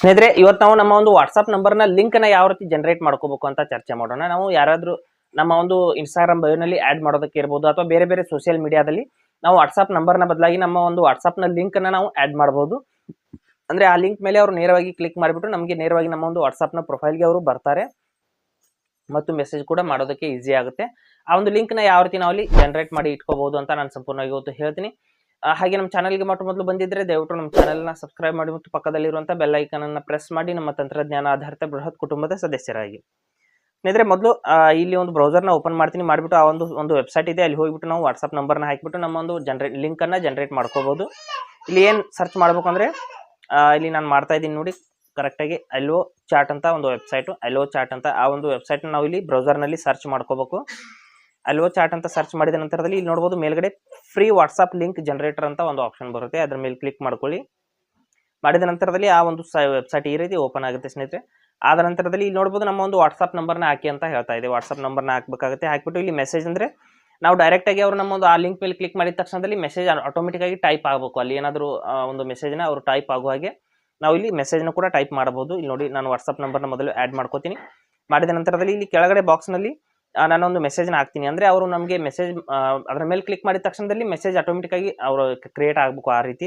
ಸ್ನೇಹಿತರೆ, ಇವತ್ತು ನಾವು ನಮ್ಮ ಒಂದು ವಾಟ್ಸ್ಆಪ್ ನಂಬರ್ನ ಲಿಂಕ್ನ ಯಾವ ರೀತಿ ಜನರೇಟ್ ಮಾಡ್ಕೋಬೇಕು ಅಂತ ಚರ್ಚೆ ಮಾಡೋಣ. ನಾವು ಯಾರಾದ್ರೂ ನಮ್ಮ ಒಂದು ಇನ್ಸ್ಟಾಗ್ರಾಮ್ ಬಯೋನಲ್ಲಿ ಆಡ್ ಮಾಡೋದಕ್ಕೆ ಇರ್ಬೋದು ಅಥವಾ ಬೇರೆ ಬೇರೆ ಸೋಷಿಯಲ್ ಮೀಡಿಯಾದಲ್ಲಿ ನಾವು ವಾಟ್ಸ್ಆಪ್ ನಂಬರ್ನ ಬದಲಾಗಿ ನಮ್ಮ ಒಂದು ವಾಟ್ಸ್ಆಪ್ನ ಲಿಂಕ್ನ ನಾವು ಆಡ್ ಮಾಡಬಹುದು. ಅಂದ್ರೆ ಆ ಲಿಂಕ್ ಮೇಲೆ ಅವರು ನೇರವಾಗಿ ಕ್ಲಿಕ್ ಮಾಡಿಬಿಟ್ಟು ನಮಗೆ ನೇರವಾಗಿ ನಮ್ಮ ಒಂದು ವಾಟ್ಸ್ಆಪ್ನ ಪ್ರೊಫೈಲ್ಗೆ ಅವರು ಬರ್ತಾರೆ ಮತ್ತು ಮೆಸೇಜ್ ಕೂಡ ಮಾಡೋದಕ್ಕೆ ಈಸಿ ಆಗುತ್ತೆ. ಆ ಒಂದು ಲಿಂಕ್ನ ಯಾವ ರೀತಿ ನಾವು ಅಲ್ಲಿ ಜನರೇಟ್ ಮಾಡಿ ಇಟ್ಕೋಬಹುದು ಅಂತ ನಾನು ಸಂಪೂರ್ಣವಾಗಿ ಇವತ್ತು ಹೇಳ್ತೀನಿ. ಹಾಗೆ ನಮ್ಮ ಚಾನಲ್ಗೆ ಮೊದಲು ಬಂದಿದ್ರೆ ದಯವಿಟ್ಟು ನಮ್ಮ ಚಾನಲ್ನ ಸಬ್ಸ್ಕ್ರೈಬ್ ಮಾಡಿ ಮತ್ತು ಪಕ್ಕದಲ್ಲಿರುವಂಥ ಬೆಲ್ ಐಕನ್ ಅನ್ನು ಪ್ರೆಸ್ ಮಾಡಿ ನಮ್ಮ ತಂತ್ರಜ್ಞಾನ ಆಧಾರಿತ ಬೃಹತ್ ಕುಟುಂಬದ ಸದಸ್ಯರಾಗಿ. ಸ್ನೇಹಿತರೆ, ಮೊದಲು ಇಲ್ಲಿ ಒಂದು ಬ್ರೌಸರ್ನ ಓಪನ್ ಮಾಡ್ತೀನಿ. ಮಾಡಿಬಿಟ್ಟು ಆ ಒಂದು ವೆಬ್ಸೈಟ್ ಇದೆ, ಅಲ್ಲಿ ಹೋಗಿಬಿಟ್ಟು ನಾವು ವಾಟ್ಸ್ಆಪ್ ನಂಬರ್ನ ಹಾಕಿಬಿಟ್ಟು ನಮ್ಮ ಒಂದು ಲಿಂಕನ್ನು ಜನರೇಟ್ ಮಾಡ್ಕೋಬಹುದು. ಇಲ್ಲಿ ಏನು ಸರ್ಚ್ ಮಾಡ್ಬೇಕು ಅಂದರೆ ಇಲ್ಲಿ ನಾನು ಮಾಡ್ತಾ ಇದ್ದೀನಿ ನೋಡಿ ಕರೆಕ್ಟಾಗಿ. ಅಲ್ಲೋ ಚಾಟ್ ಅಂತ ಒಂದು ವೆಬ್ಸೈಟು, ಅಲ್ಲೋ ಚಾಟ್ ಅಂತ ಆ ಒಂದು ವೆಬ್ಸೈಟ್ನ ನಾವು ಇಲ್ಲಿ ಬ್ರೌಸರ್ನಲ್ಲಿ ಸರ್ಚ್ ಮಾಡ್ಕೋಬೇಕು. ಅಲ್ವೋ ಚಾಟ್ ಅಂತ ಸರ್ಚ್ ಮಾಡಿದ ನಂತರದಲ್ಲಿ ಇಲ್ಲಿ ನೋಡ್ಬೋದು ಮೇಲ್ಗಡೆ ಫ್ರೀ ವಾಟ್ಸ್ಆಪ್ ಲಿಂಕ್ ಜನರೇಟರ್ ಅಂತ ಒಂದು ಆಪ್ಷನ್ ಬರುತ್ತೆ. ಅದ್ರ ಮೇಲೆ ಕ್ಲಿಕ್ ಮಾಡ್ಕೊಳ್ಳಿ. ಮಾಡಿದ ನಂತರದಲ್ಲಿ ಆ ಒಂದು ವೆಬ್ಸೈಟ್ ಈ ರೀತಿ ಓಪನ್ ಆಗುತ್ತೆ ಸ್ನೇಹಿತರೆ. ಆದ ನಂತರದಲ್ಲಿ ಇಲ್ಲಿ ನೋಡ್ಬೋದು ನಮ್ಮ ಒಂದು ವಾಟ್ಸ್ಆಪ್ ನಂಬರ್ನ ಹಾಕಿ ಅಂತ ಹೇಳ್ತಾ ಇದೆ. ವಾಟ್ಸ್ಆಪ್ ನಂಬರ್ನ ಹಾಕಬೇಕಾಗುತ್ತೆ. ಹಾಕಿಬಿಟ್ಟು ಇಲ್ಲಿ ಮೆಸೇಜ್ ಅಂದರೆ ನಾವು ಡೈರೆಕ್ಟಾಗಿ ಅವರು ನಮ್ಮ ಒಂದು ಆ ಲಿಂಕ್ ಮೇಲೆ ಕ್ಲಿಕ್ ಮಾಡಿದ ತಕ್ಷಣದಲ್ಲಿ ಮೆಸೇಜ್ ಆಟೋಮೆಟಿಕ್ಕಾಗಿ ಟೈಪ್ ಆಗಬೇಕು. ಅಲ್ಲಿ ಏನಾದರೂ ಒಂದು ಮೆಸೇಜ್ನ ಅವರು ಟೈಪ್ ಆಗುವ ಹಾಗೆ ನಾವು ಇಲ್ಲಿ ಮೆಸೇಜ್ನ ಕೂಡ ಟೈಪ್ ಮಾಡಬಹುದು. ಇಲ್ಲಿ ನೋಡಿ ನಾನು ವಾಟ್ಸ್ಆಪ್ ನಂಬರ್ನ ಮೊದಲು ಆ್ಯಡ್ ಮಾಡ್ಕೋತೀನಿ. ಮಾಡಿದ ನಂತರದಲ್ಲಿ ಇಲ್ಲಿ ಕೆಳಗಡೆ ಬಾಕ್ಸ್ನಲ್ಲಿ ನಾನೊಂದು ಮೆಸೇಜ್ನ ಹಾಕ್ತೀನಿ. ಅಂದರೆ ಅವರು ನಮಗೆ ಮೆಸೇಜ್ ಅದರ ಮೇಲೆ ಕ್ಲಿಕ್ ಮಾಡಿದ ತಕ್ಷಣದಲ್ಲಿ ಮೆಸೇಜ್ ಆಟೋಮೆಟಿಕ್ಕಾಗಿ ಅವರು ಕ್ರಿಯೇಟ್ ಆಗಬೇಕು. ಆ ರೀತಿ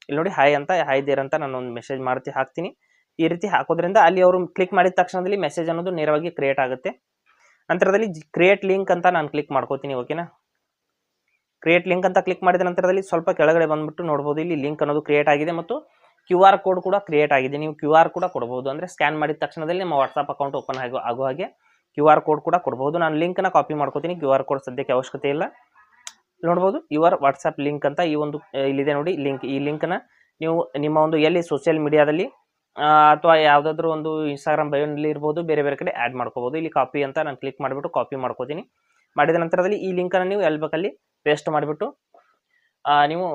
ಇಲ್ಲಿ ನೋಡಿ ಹಾಯ್ ದೇರ್ ಅಂತ ನಾನು ಒಂದು ಮೆಸೇಜ್ ಹಾಕ್ತೀನಿ. ಈ ರೀತಿ ಹಾಕೋದ್ರಿಂದ ಅಲ್ಲಿ ಅವರು ಕ್ಲಿಕ್ ಮಾಡಿದ ತಕ್ಷಣದಲ್ಲಿ ಮೆಸೇಜ್ ಅನ್ನೋದು ನೇರವಾಗಿ ಕ್ರಿಯೇಟ್ ಆಗುತ್ತೆ. ನಂತರದಲ್ಲಿ ಕ್ರಿಯೇಟ್ ಲಿಂಕ್ ಅಂತ ನಾನು ಕ್ಲಿಕ್ ಮಾಡ್ಕೋತೀನಿ. ಓಕೆನಾ, ಕ್ರಿಯೇಟ್ ಲಿಂಕ್ ಅಂತ ಕ್ಲಿಕ್ ಮಾಡಿದ ನಂತರದಲ್ಲಿ ಸ್ವಲ್ಪ ಕೆಳಗಡೆ ಬಂದ್ಬಿಟ್ಟು ನೋಡ್ಬೋದು ಇಲ್ಲಿ ಲಿಂಕ್ ಅನ್ನೋದು ಕ್ರಿಯೇಟ್ ಆಗಿದೆ ಮತ್ತು QR ಕೋಡ್ ಕೂಡ ಕ್ರಿಯೇಟ್ ಆಗಿದೆ. ನೀವು QR ಕೂಡ ಕೊಡ್ಬೋದು. ಅಂದರೆ ಸ್ಕ್ಯಾನ್ ಮಾಡಿದ ತಕ್ಷಣದಲ್ಲಿ ನಿಮ್ಮ ವಾಟ್ಸ್ಆಪ್ ಅಕೌಂಟ್ ಓಪನ್ ಆಗೋ ಹಾಗೆ QR ಕೋಡ್ ಕೂಡ ಕೊಡ್ಬೋದು. ನಾನು ಲಿಂಕ್ನ ಕಾಪಿ ಮಾಡ್ಕೋತೀನಿ. QR ಕೋಡ್ ಸದ್ಯಕ್ಕೆ ಅವಶ್ಯಕತೆ ಇಲ್ಲ. ನೋಡ್ಬೋದು ಯುವರ್ ವಾಟ್ಸ್ಆಪ್ ಲಿಂಕ್ ಅಂತ ಈ ಒಂದು ಇಲ್ಲಿದೆ ನೋಡಿ ಲಿಂಕ್. ಈ ಲಿಂಕ್ನ ನೀವು ನಿಮ್ಮ ಒಂದು ಎಲ್ಲಿ ಸೋಷಿಯಲ್ ಮೀಡಿಯಾದಲ್ಲಿ ಅಥವಾ ಯಾವುದಾದ್ರೂ ಒಂದು ಇನ್ಸ್ಟಾಗ್ರಾಮ್ ಬಯೋನಲ್ಲಿ ಇರ್ಬೋದು, ಬೇರೆ ಬೇರೆ ಕಡೆ ಆ್ಯಡ್ ಮಾಡ್ಕೋಬೋದು. ಇಲ್ಲಿ ಕಾಪಿ ಅಂತ ನಾನು ಕ್ಲಿಕ್ ಮಾಡಿಬಿಟ್ಟು ಕಾಪಿ ಮಾಡ್ಕೋತೀನಿ. ಮಾಡಿದ ನಂತರದಲ್ಲಿ ಈ ಲಿಂಕನ್ನು ನೀವು ಎಲ್ಲಿ ಬೇಕಲ್ಲಿ ಪೇಸ್ಟ್ ಮಾಡಿಬಿಟ್ಟು ನೀವು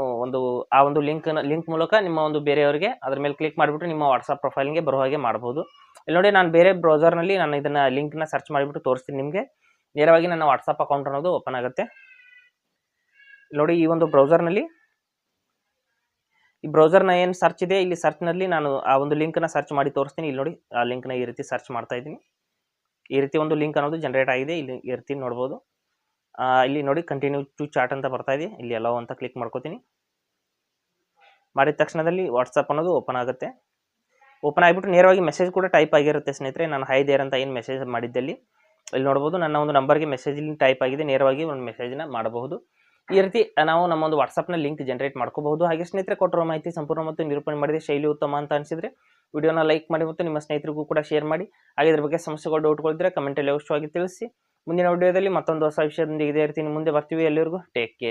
ಆ ಒಂದು ಲಿಂಕ್ ಮೂಲಕ ನಿಮ್ಮ ಒಂದು ಬೇರೆಯವರಿಗೆ ಅದ್ರ ಮೇಲೆ ಕ್ಲಿಕ್ ಮಾಡಿಬಿಟ್ಟು ನಿಮ್ಮ ವಾಟ್ಸಪ್ ಪ್ರೊಫೈಲ್ಗೆ ಬರೋ ಹಾಗೆ ಮಾಡ್ಬೋದು. ಇಲ್ಲಿ ನೋಡಿ ನಾನು ಬೇರೆ ಬ್ರೌಸರ್ನಲ್ಲಿ ನಾನು ಇದನ್ನು ಲಿಂಕ್ನ ಸರ್ಚ್ ಮಾಡಿಬಿಟ್ಟು ತೋರಿಸ್ತೀನಿ ನಿಮಗೆ. ನೇರವಾಗಿ ನನ್ನ ವಾಟ್ಸಪ್ ಅಕೌಂಟ್ ಅನ್ನೋದು ಓಪನ್ ಆಗುತ್ತೆ. ನೋಡಿ ಈ ಒಂದು ಬ್ರೌಸರ್ನಲ್ಲಿ ಈ ಬ್ರೌಸರ್ನ ಏನು ಸರ್ಚ್ ಇದೆ, ಇಲ್ಲಿ ಸರ್ಚ್ನಲ್ಲಿ ನಾನು ಆ ಒಂದು ಲಿಂಕ್ನ ಸರ್ಚ್ ಮಾಡಿ ತೋರಿಸ್ತೀನಿ. ಇಲ್ಲಿ ನೋಡಿ ಆ ಲಿಂಕ್ನ ಈ ರೀತಿ ಸರ್ಚ್ ಮಾಡ್ತಾ ಇದ್ದೀನಿ. ಈ ರೀತಿ ಒಂದು ಲಿಂಕ್ ಅನ್ನೋದು ಜನರೇಟ್ ಆಗಿದೆ. ಇಲ್ಲಿ ಈ ರೀತಿ ನೋಡ್ಬೋದು. ಇಲ್ಲಿ ನೋಡಿ ಕಂಟಿನ್ಯೂ ಟು ಚಾಟ್ ಅಂತ ಬರ್ತಾ ಇದೆ. ಇಲ್ಲಿ ಎಲ್ಲೋ ಅಂತ ಕ್ಲಿಕ್ ಮಾಡ್ಕೋತೀನಿ. ಮಾಡಿದ ತಕ್ಷಣದಲ್ಲಿ ವಾಟ್ಸಪ್ ಅನ್ನೋದು ಓಪನ್ ಆಗುತ್ತೆ. ಓಪನ್ ಆಗಿಬಿಟ್ಟು ನೇರವಾಗಿ ಮೆಸೇಜ್ ಕೂಡ ಟೈಪ್ ಆಗಿರುತ್ತೆ ಸ್ನೇಹಿತರೆ. ನಾನು ಹಾಯ್ ದೇರ್ ಅಂತ ಏನು ಮೆಸೇಜ್ ಮಾಡಿದ್ದಲ್ಲಿ ಇಲ್ಲಿ ನೋಡ್ಬೋದು ನನ್ನ ಒಂದು ನಂಬರ್ಗೆ ಮೆಸೇಜ್ ಇಲ್ಲಿ ಟೈಪ್ ಆಗಿದೆ. ನೇರವಾಗಿ ಒಂದು ಮೆಸೇಜ್ನ ಮಾಡಬಹುದು. ಈ ರೀತಿ ನಾವು ನಮ್ಮ ಒಂದು ವಾಟ್ಸಪ್ನ ಲಿಂಕ್ ಜನರೇಟ್ ಮಾಡ್ಕೋಬಹುದು. ಹಾಗೆ ಸ್ನೇಹಿತರೆ, ಕೊಟ್ಟಿರೋ ಮಾಹಿತಿ ಸಂಪೂರ್ಣ ಮತ್ತು ನಿರೂಪಣೆ ಮಾಡಿದೆ ಶೈಲಿ ಉತ್ತಮ ಅಂತ ಅನಿಸಿದ್ರೆ ವಿಡಿಯೋನ ಲೈಕ್ ಮಾಡಿ ಮತ್ತು ನಿಮ್ಮ ಸ್ನೇಹಿತರಿಗೂ ಕೂಡ ಶೇರ್ ಮಾಡಿ. ಹಾಗೆ ಇದ್ರ ಬಗ್ಗೆ ಸಮಸ್ಯೆಗಳು ಡೌಟ್ಗಳಿದ್ರೆ ಕಮೆಂಟಲ್ಲಿ ಅವಶ್ಯವಾಗಿ ತಿಳಿಸಿ. ಮುಂದಿನ ವಿಡಿಯೋದಲ್ಲಿ ಮತ್ತೊಂದು ಹೊಸ ವಿಷಯದೊಂದಿಗೆ ಇದೇ ರೀತಿ ಮುಂದೆ ಬರ್ತೀವಿ. ಎಲ್ಲರಿಗೂ ಟೇಕ್ ಕೇರ್.